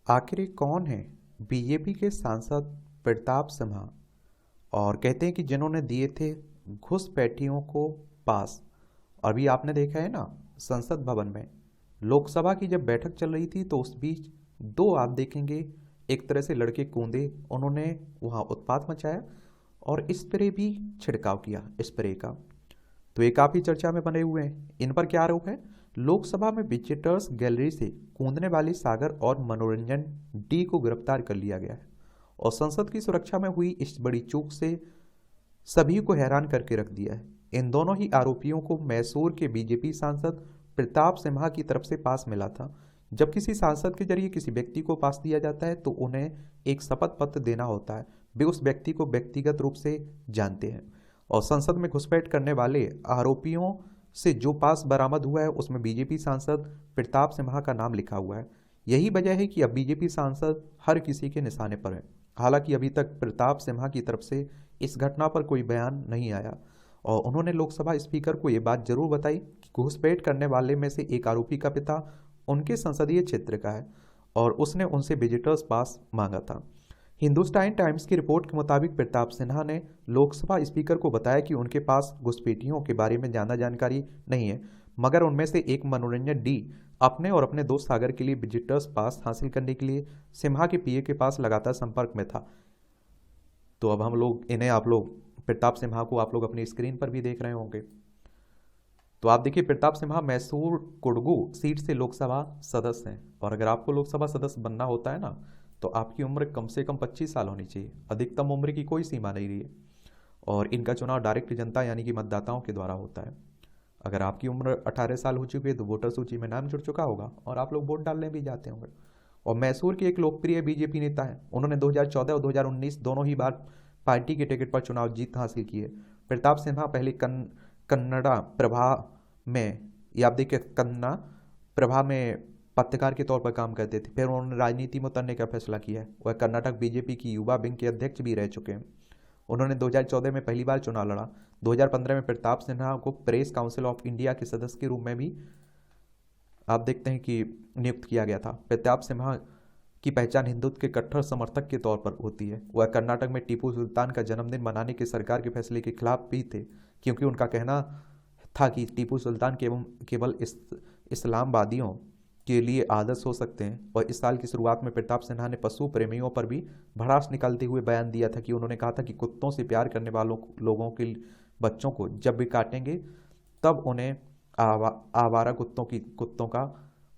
आखिर ये कौन है बीजेपी के सांसद प्रताप सिम्हा? और कहते हैं कि जिन्होंने दिए थे घुसपैठियों को पास। अभी आपने देखा है ना, संसद भवन में लोकसभा की जब बैठक चल रही थी तो उस बीच दो आप देखेंगे, एक तरह से लड़के कूदे, उन्होंने वहाँ उत्पात मचाया और स्प्रे भी छिड़काव किया स्प्रे का। तो ये काफ़ी चर्चा में बने हुए हैं। इन पर क्या आरोप है? लोकसभा में विजिटर्स गैलरी से कूदने वाली सागर और मनोरंजन डी को गिरफ्तार कर लिया गया है और संसद की सुरक्षा में हुई इस बड़ी चूक से सभी को हैरान करके रख दिया है। इन दोनों ही आरोपियों को मैसूर के बीजेपी सांसद प्रताप सिम्हा की तरफ से पास मिला था। जब किसी सांसद के जरिए किसी व्यक्ति को पास दिया जाता है तो उन्हें एक शपथ पत्र देना होता है। वे उस व्यक्ति को व्यक्तिगत रूप से जानते हैं और संसद में घुसपैठ करने वाले आरोपियों से जो पास बरामद हुआ है उसमें बीजेपी सांसद प्रताप सिम्हा का नाम लिखा हुआ है। यही वजह है कि अब बीजेपी सांसद हर किसी के निशाने पर है। हालांकि अभी तक प्रताप सिम्हा की तरफ से इस घटना पर कोई बयान नहीं आया और उन्होंने लोकसभा स्पीकर को ये बात जरूर बताई कि घुसपैठ करने वाले में से एक आरोपी का पिता उनके संसदीय क्षेत्र का है और उसने उनसे विजिटर्स पास मांगा था। हिंदुस्तान टाइम्स की रिपोर्ट के मुताबिक प्रताप सिन्हा ने लोकसभा स्पीकर को बताया कि उनके पास घुसपैठियों के बारे में ज़्यादा जानकारी नहीं है, मगर उनमें से एक मनोरंजन डी अपने और अपने दोस्त सागर के लिए विजिटर्स पास हासिल करने के लिए सिम्हा के पीए के पास लगातार संपर्क में था। तो अब हम लोग इन्हें आप लोग प्रताप सिम्हा को आप लोग अपनी स्क्रीन पर भी देख रहे होंगे। तो आप देखिए, प्रताप सिम्हा मैसूर कुडगू सीट से लोकसभा सदस्य हैं और अगर आपको लोकसभा सदस्य बनना होता है ना तो आपकी उम्र कम से कम 25 साल होनी चाहिए। अधिकतम उम्र की कोई सीमा नहीं रही है और इनका चुनाव डायरेक्ट जनता यानी कि मतदाताओं के द्वारा होता है। अगर आपकी उम्र 18 साल हो चुकी है तो वोटर सूची में नाम जुड़ चुका होगा और आप लोग वोट डालने भी जाते होंगे। और मैसूर के एक लोकप्रिय बीजेपी नेता हैं, उन्होंने 2014 और 2019 दोनों ही बार पार्टी के टिकट पर चुनाव जीत हासिल की है। प्रताप सिन्हा पहले कन्नड़ा प्रभा में, या आप देखिए कन्ना प्रभा में पत्रकार के तौर पर काम करते थे। फिर उन्होंने राजनीति में उतरने का फैसला किया है। वह कर्नाटक बीजेपी की युवा विंग के अध्यक्ष भी रह चुके हैं। उन्होंने 2014 में पहली बार चुनाव लड़ा। 2015 में प्रताप सिन्हा को प्रेस काउंसिल ऑफ इंडिया के सदस्य के रूप में भी आप देखते हैं कि नियुक्त किया गया था। प्रताप सिम्हा की पहचान हिंदुत्व के कट्टर समर्थक के तौर पर होती है। वह कर्नाटक में टीपू सुल्तान का जन्मदिन मनाने के सरकार के फैसले के खिलाफ भी थे, क्योंकि उनका कहना था कि टीपू सुल्तान केवल इस्लामवादियों के लिए आदर्श हो सकते हैं। और इस साल की शुरुआत में प्रताप सिन्हा ने पशु प्रेमियों पर भी भड़ास निकालते हुए बयान दिया था कि उन्होंने कहा था कि कुत्तों से प्यार करने वालों लोगों के बच्चों को जब भी काटेंगे तब उन्हें आवारा कुत्तों का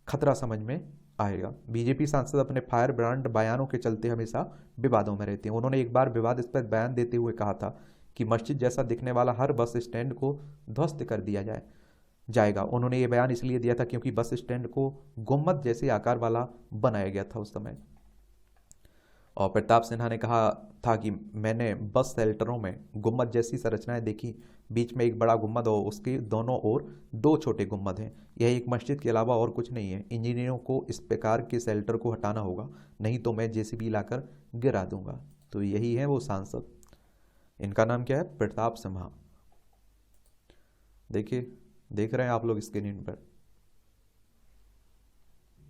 खतरा समझ में आएगा। बीजेपी सांसद अपने फायर ब्रांड बयानों के चलते हमेशा विवादों में रहते हैं। उन्होंने एक बार विवाद इस पर बयान देते हुए कहा था कि मस्जिद जैसा दिखने वाला हर बस स्टैंड को ध्वस्त कर दिया जाएगा। उन्होंने ये बयान इसलिए दिया था क्योंकि बस स्टैंड को गुम्मद जैसे आकार वाला बनाया गया था उस समय। और प्रताप सिन्हा ने कहा था कि मैंने बस शेल्टरों में गुम्मद जैसी संरचनाएं देखी, बीच में एक बड़ा गुम्मद और उसके दोनों ओर दो छोटे गुम्मद हैं। यह एक मस्जिद के अलावा और कुछ नहीं है। इंजीनियरों को इस प्रकार के शेल्टर को हटाना होगा, नहीं तो मैं जेसीबी लाकर गिरा दूंगा। तो यही है वो सांसद। इनका नाम क्या है? प्रताप सिम्हा। देखिए, देख रहे हैं आप लोग स्क्रीन पर।